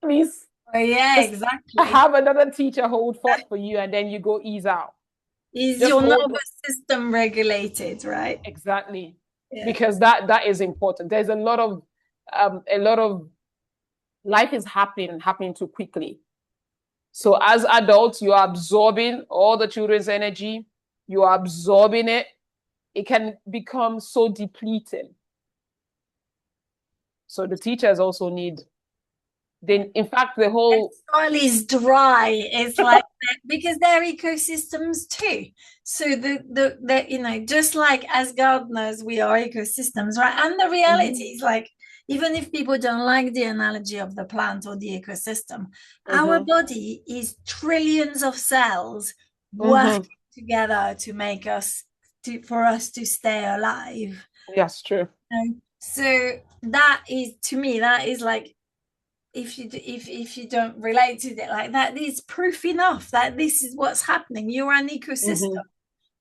please. Oh, yeah, exactly. Have another teacher hold forth for you and then you go ease out. Is your nervous system regulated, right? Exactly. Yeah. Because that is important. There's a lot of life is happening too quickly. So as adults, you are absorbing all the children's energy, you are absorbing it. It can become so depleting. So the teachers also need, in fact, the whole soil is dry. It's like because they're ecosystems too. So the just like as gardeners, we are ecosystems, right? And the reality is like, even if people don't like the analogy of the plant or the ecosystem, our body is trillions of cells working together to make us for us to stay alive. Yes, true. So that is, to me, that is like, if you don't relate to it like that, is proof enough that this is what's happening. You're an ecosystem.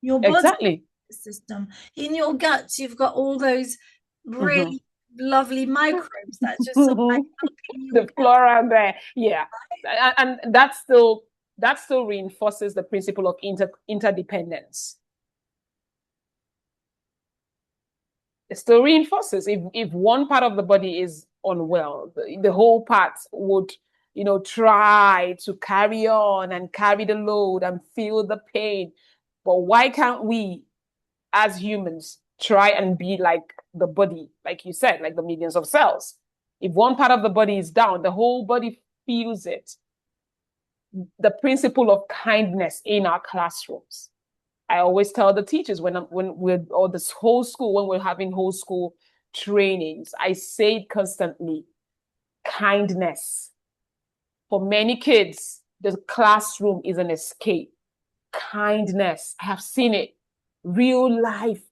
Your body exactly. System. In your guts, you've got all those really lovely microbes that just sort of like the flora there. Yeah. And that still reinforces the principle of interdependence. It still reinforces. If one part of the body is unwell, the whole part would, try to carry on and carry the load and feel the pain. But why can't we, as humans, try and be like the body, like you said, like the millions of cells? If one part of the body is down, the whole body feels it. The principle of kindness in our classrooms. I always tell the teachers when we're, or this whole school, when we're having whole school trainings, I say it constantly: kindness. For many kids, the classroom is an escape. Kindness. I have seen it. Real life.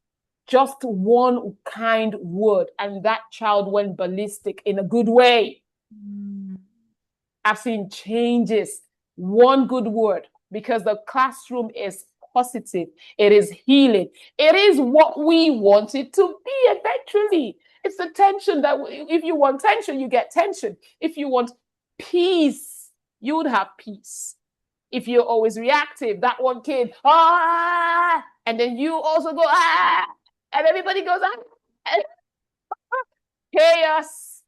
Just one kind word, and that child went ballistic in a good way. I've seen changes. One good word, because the classroom is positive. It is healing. It is what we want it to be eventually. It's the tension that if you want tension, you get tension. If you want peace, you would have peace. If you're always reactive, that one kid, and then you also go, and everybody goes, chaos.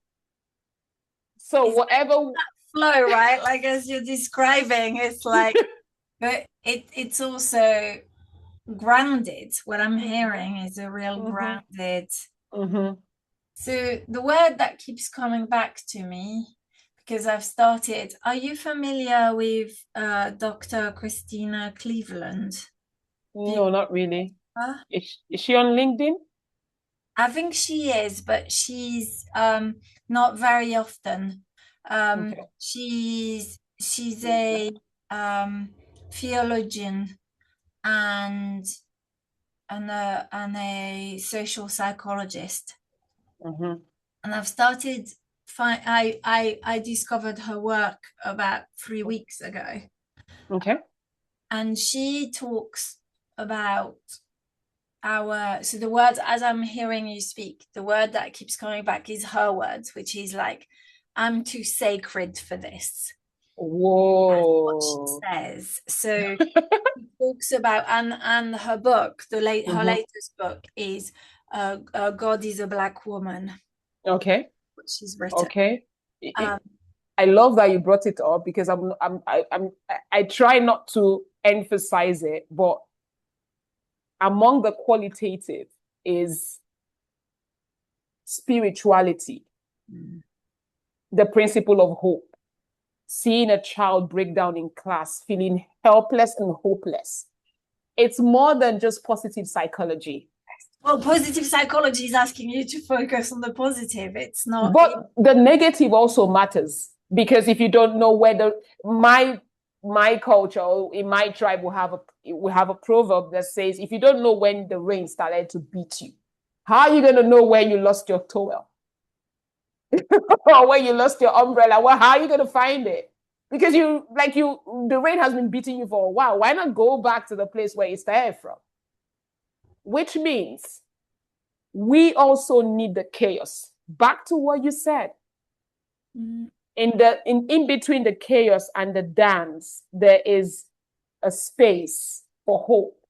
So whatever flow, right? Like as you're describing, it's like, but it's also grounded. What I'm hearing is a real grounded. So the word that keeps coming back to me, because I've started, are you familiar with Dr. Christina Cleveland? No, not really. Is she on LinkedIn? I think she is, but she's not very often. She's a theologian and a social psychologist. And I've started I discovered her work about 3 weeks ago. And she talks about so the words, as I'm hearing you speak, the word that keeps coming back is her words, which is like, I'm too sacred for this. Whoa. That's what she says. So she talks about, and her book, her latest book is God is a Black Woman. Okay. Which she's written. Okay. I love that you brought it up because I try not to emphasize it, but among the qualitative is spirituality, the principle of hope, seeing a child break down in class, feeling helpless and hopeless. It's more than just positive psychology. Well, positive psychology is asking you to focus on the positive. It's not. But the negative also matters, because if you don't know whether my culture in my tribe will have a proverb that says, if you don't know when the rain started to beat you, how are you going to know when you lost your towel or when you lost your umbrella? Well, how are you going to find it? Because the rain has been beating you for a while. Why not go back to the place where it started from? Which means we also need the chaos. Back to what you said. In between the chaos and the dance, there is a space for hope,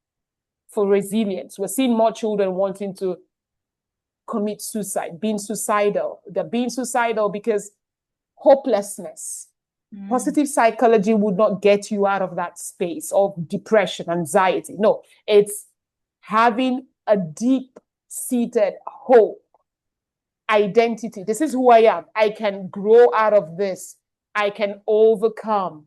for resilience. We're seeing more children wanting to commit suicide, being suicidal. They're being suicidal because hopelessness. Positive psychology would not get you out of that space of depression, anxiety. No, it's having a deep-seated hope, identity. This is who I am. I can grow out of this. I can overcome.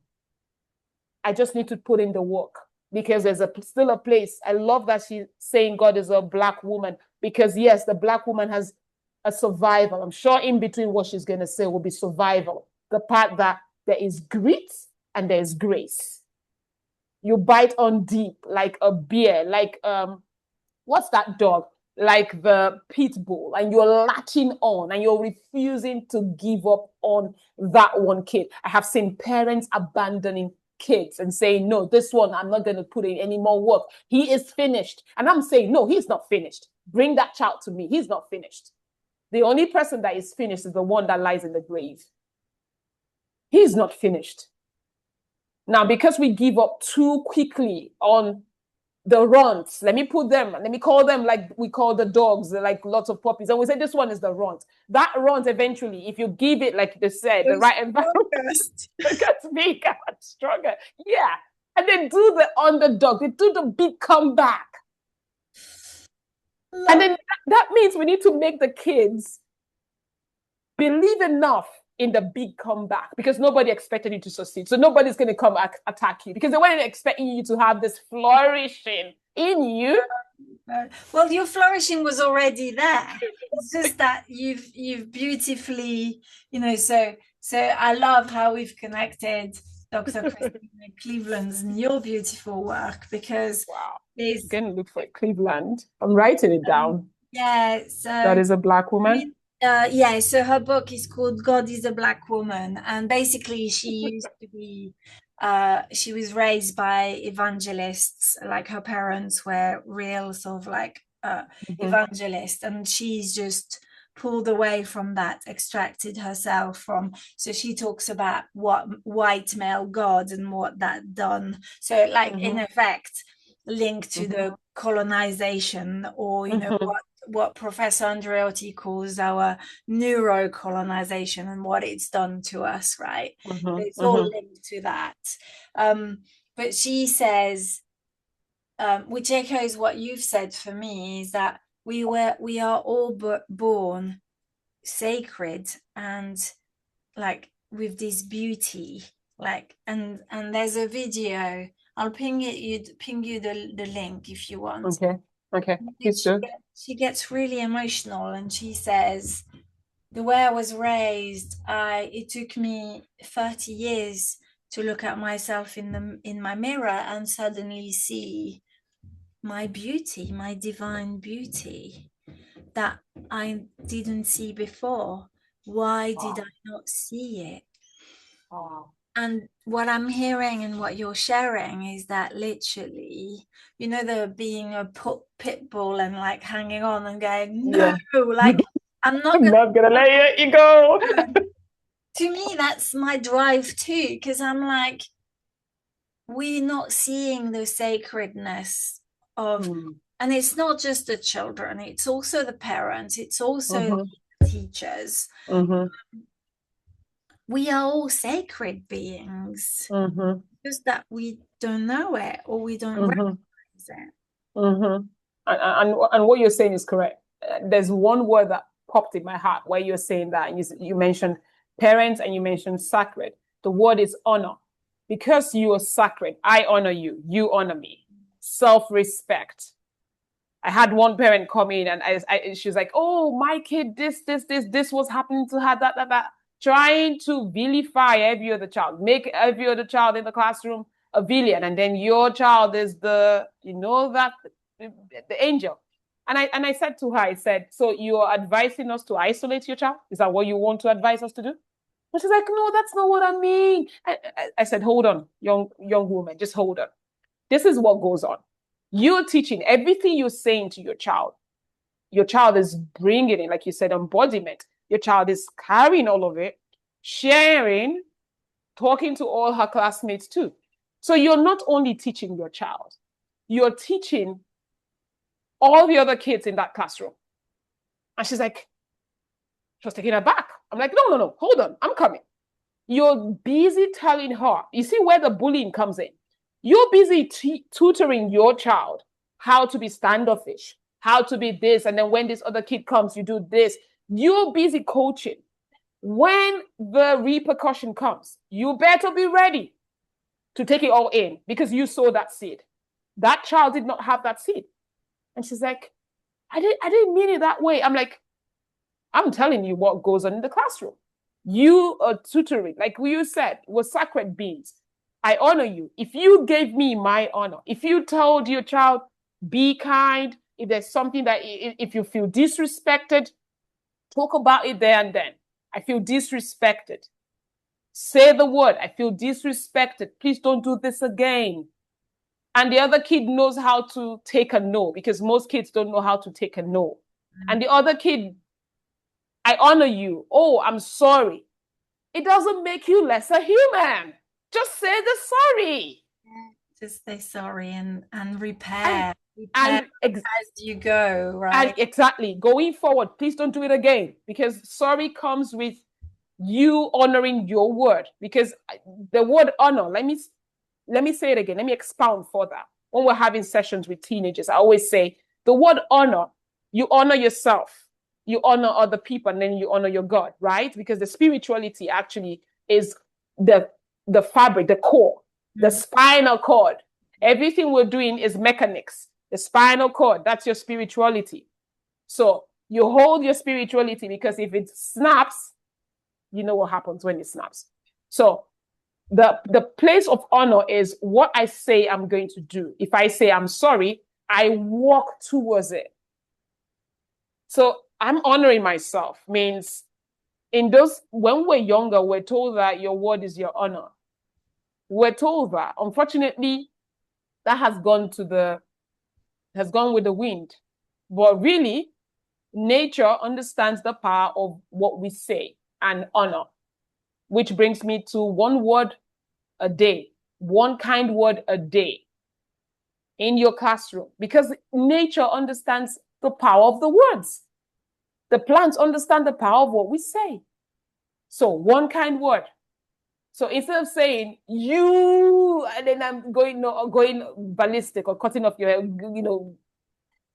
I just need to put in the work, because there's still a place. I love that she's saying God is a Black woman, because yes, the Black woman has a survival. I'm sure in between what she's going to say will be survival. The part that there is grit and there's grace. You bite on deep like a bear, like what's that dog? Like the pit bull, and you're latching on and you're refusing to give up on that one kid. I have seen parents abandoning kids and saying, no, this one, I'm not going to put in any more work. He is finished. And I'm saying, no, he's not finished. Bring that child to me. He's not finished. The only person that is finished is the one that lies in the grave. He's not finished. Now, because we give up too quickly on the runts, let me call them like we call the dogs, like lots of puppies. And we say this one is the runt. That runt, eventually, if you give it, like they said, the right environment, it gets bigger and stronger. Yeah. And they do the underdog. They do the big comeback. And then that means we need to make the kids believe enough in the big comeback, because nobody expected you to succeed. So nobody's going to come attack you, because they weren't expecting you to have this flourishing in you. Well, your flourishing was already there. It's just that you've beautifully, so I love how we've connected Dr. Christina Cleveland's and your beautiful work, because I'm going to look for Cleveland. I'm writing it down. Yeah. So that is a Black woman. Yeah, so her book is called God is a Black Woman. And basically she used to be she was raised by evangelists, like her parents were real sort of like evangelists, and she's just pulled away from that, extracted herself from. So she talks about what white male God and what that done. So like in effect linked to the colonization, or you know what Professor Andreotti calls our neurocolonization and what it's done to us, right? It's all linked to that. But she says, which echoes what you've said for me, is that we are all born sacred and like with this beauty, like and there's a video. I'll ping you the link if you want. Okay, please do. She gets really emotional and she says, the way I was raised, it took me 30 years to look at myself in my mirror and suddenly see my beauty, my divine beauty that I didn't see before. Why did I not see it? And what I'm hearing and what you're sharing is that literally, you know, the being a pit bull and like hanging on and going, no, like I'm not gonna let you go. To me, that's my drive too, because I'm like, we're not seeing the sacredness of, and it's not just the children, it's also the parents, it's also the teachers. We are all sacred beings, just that we don't know it or we don't recognize it. And what you're saying is correct. There's one word that popped in my heart where you're saying that, and you mentioned parents and you mentioned sacred. The word is honor. Because you are sacred, I honor you, you honor me. Self-respect. I had one parent come in and she was like, oh, my kid, this was happening to her, that. Trying to vilify every other child, make every other child in the classroom a villain, and then your child is the angel. And I said to her, I said, so you're advising us to isolate your child? Is that what you want to advise us to do? And she's like, no, that's not what I mean. I said, hold on, young woman, just hold on. This is what goes on. You're teaching everything you're saying to your child. Your child is bringing it, like you said, embodiment. Your child is carrying all of it, sharing, talking to all her classmates too. So you're not only teaching your child, you're teaching all the other kids in that classroom. And she's like, she was taking her back. I'm like, no, hold on, I'm coming. You're busy telling her. You see where the bullying comes in. You're busy tutoring your child how to be standoffish, how to be this. And then when this other kid comes, you do this. You're busy coaching. When the repercussion comes, you better be ready to take it all in because you sowed that seed. That child did not have that seed. And she's like, I didn't mean it that way. I'm like, I'm telling you what goes on in the classroom. You are tutoring, like you said, were sacred beings. I honor you. If you gave me my honor, if you told your child, be kind, if there's something that, if you feel disrespected, talk about it there and then. I feel disrespected. Say the word, I feel disrespected. Please don't do this again. And the other kid knows how to take a no, because most kids don't know how to take a no. And the other kid, I honor you. Oh, I'm sorry. It doesn't make you less a human. Just say the sorry. Just say sorry and repair. And as you go, right? And exactly. Going forward, please don't do it again, because sorry comes with you honoring your word. Because the word honor, let me say it again. Let me expound further. When we're having sessions with teenagers, I always say the word honor, you honor yourself, you honor other people, and then you honor your God, right? Because the spirituality actually is the fabric, the core, the spinal cord. Everything we're doing is mechanics. The spinal cord, that's your spirituality. So you hold your spirituality, because if it snaps, you know what happens when it snaps. So the place of honor is what I say I'm going to do. If I say I'm sorry, I walk towards it. So I'm honoring myself means in those, when we're younger, we're told that your word is your honor. We're told that. Unfortunately, that has gone with the wind. But really, nature understands the power of what we say and honor, which brings me to one word a day, one kind word a day in your classroom, because nature understands the power of the words. The plants understand the power of what we say. So one kind word. So instead of saying you, and then I'm going ballistic or cutting off your head,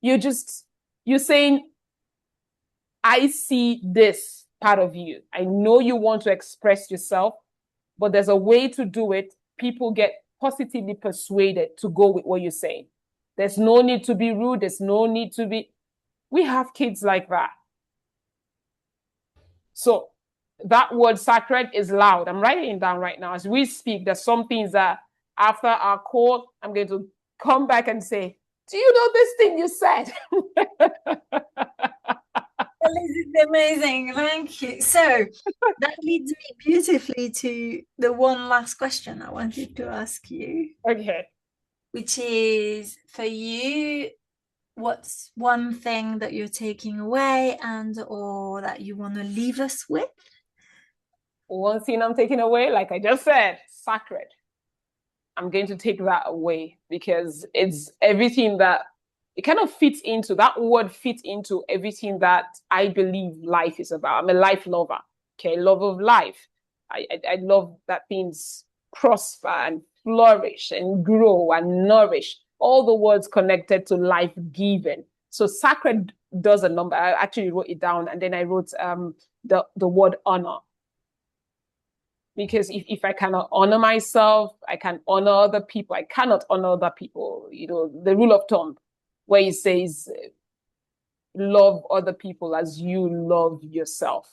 you're saying, I see this part of you. I know you want to express yourself, but there's a way to do it. People get positively persuaded to go with what you're saying. There's no need to be rude. There's no need to be. We have kids like that. So that word sacred is loud. I'm writing it down right now. As we speak, there's some things that after our call, I'm going to come back and say, do you know this thing you said? This is amazing. Thank you. So that leads me beautifully to the one last question I wanted to ask you. Okay. Which is, for you, what's one thing that you're taking away or that you want to leave us with? One thing I'm taking away, like I just said, sacred. I'm going to take that away because it's everything that it kind of fits into, that word fits into everything that I believe life is about. I'm a life lover, okay? Love of life. I love that things prosper and flourish and grow and nourish. All the words connected to life given. So sacred does a number. I actually wrote it down, and then I wrote the word honor. Because if I cannot honor myself, I can honor other people. I cannot honor other people. The rule of thumb where it says, love other people as you love yourself.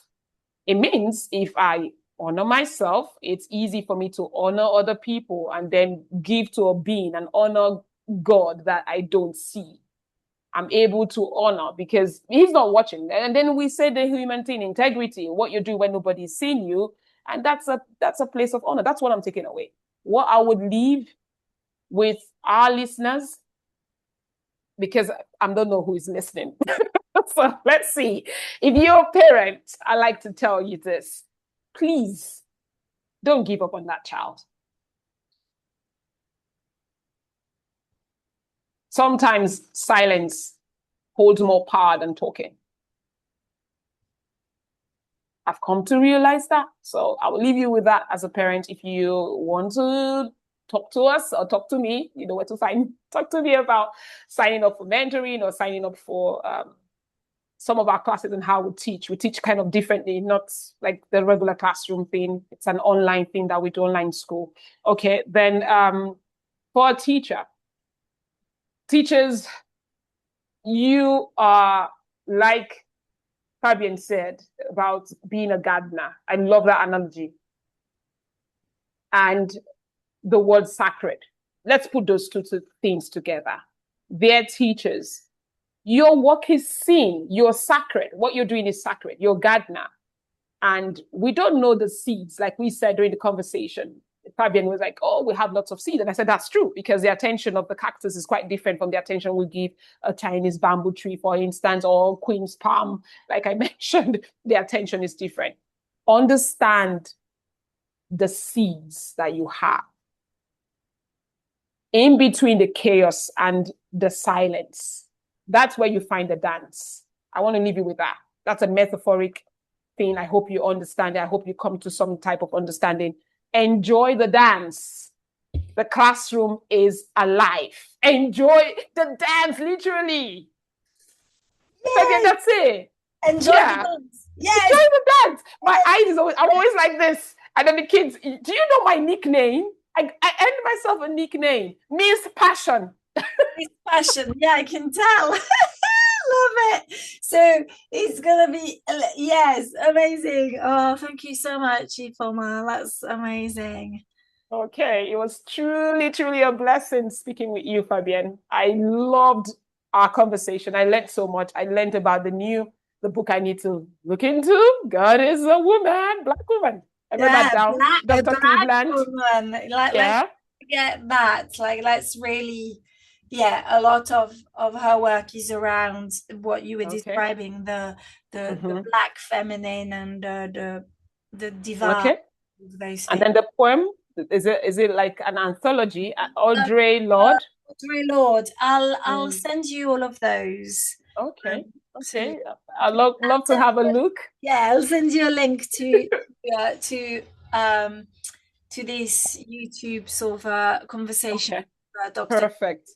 It means if I honor myself, it's easy for me to honor other people and then give to a being and honor God that I don't see. I'm able to honor because he's not watching. And then we say the human thing, integrity, what you do when nobody's seeing you. And that's a place of honor. That's what I'm taking away. What I would leave with our listeners, because I don't know who is listening. So let's see. If you're a parent, I like to tell you this. Please don't give up on that child. Sometimes silence holds more power than talking. I've come to realize that. So I will leave you with that as a parent. If you want to talk to us or talk to me, you know where to find. Talk to me about signing up for mentoring or signing up for some of our classes and how we teach. We teach kind of differently, not like the regular classroom thing. It's an online thing that we do, online school. Okay, then for a teacher, teachers, you are like Fabian said about being a gardener. I love that analogy. And the word sacred. Let's put those two things together. They're teachers. Your work is seen. You're sacred. What you're doing is sacred. You're a gardener. And we don't know the seeds, like we said during the conversation. Fabian was like, oh, we have lots of seeds. And I said, that's true, because the attention of the cactus is quite different from the attention we give a Chinese bamboo tree, for instance, or queen's palm. Like I mentioned, the attention is different. Understand the seeds that you have in between the chaos and the silence. That's where you find the dance. I want to leave you with that. That's a metaphoric thing. I hope you understand it. I hope you come to some type of understanding. Enjoy the dance. The classroom is alive. Enjoy the dance, literally. Okay, that's it. Enjoy the dance. Yes. Enjoy the dance. My eyes is always, I'm always like this. And then the kids, do you know my nickname? I earned myself a nickname. Miss Passion. Miss Passion. Yeah, I can tell. Love it. So it's gonna be, yes, amazing. Oh, thank you so much, Ifeoma. That's amazing. Okay, it was truly a blessing speaking with you, Fabienne. I loved our conversation. I learned so much. I learned about the new the book I need to look into. God is a woman, Black woman. I wrote that down. Dr. Cleveland. Woman. Like, Yeah. let's forget that. Like, let's really, a lot of her work is around what you were describing, the Black feminine and the divine. Okay. And then the poem, is it like an anthology? Audre Lorde? Audre Lorde. I'll send you all of those. Okay. Okay. I'd love to have a look. Yeah, I'll send you a link to this YouTube sort of conversation. Okay. Dr. Perfect.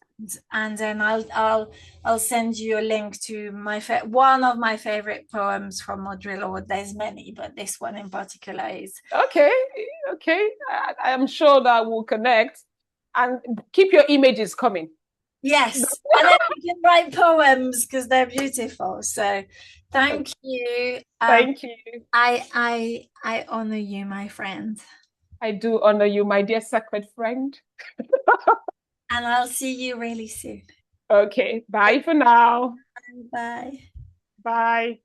And then I'll send you a link to one of my favorite poems from Audre Lorde. There's many, but this one in particular is okay. I am sure that we'll connect, and keep your images coming. Yes, and then you can write poems because they're beautiful. So thank you. Thank you. I honor you, my friend. I do honor you, my dear sacred friend. And I'll see you really soon. Okay. Bye for now. Bye. Bye.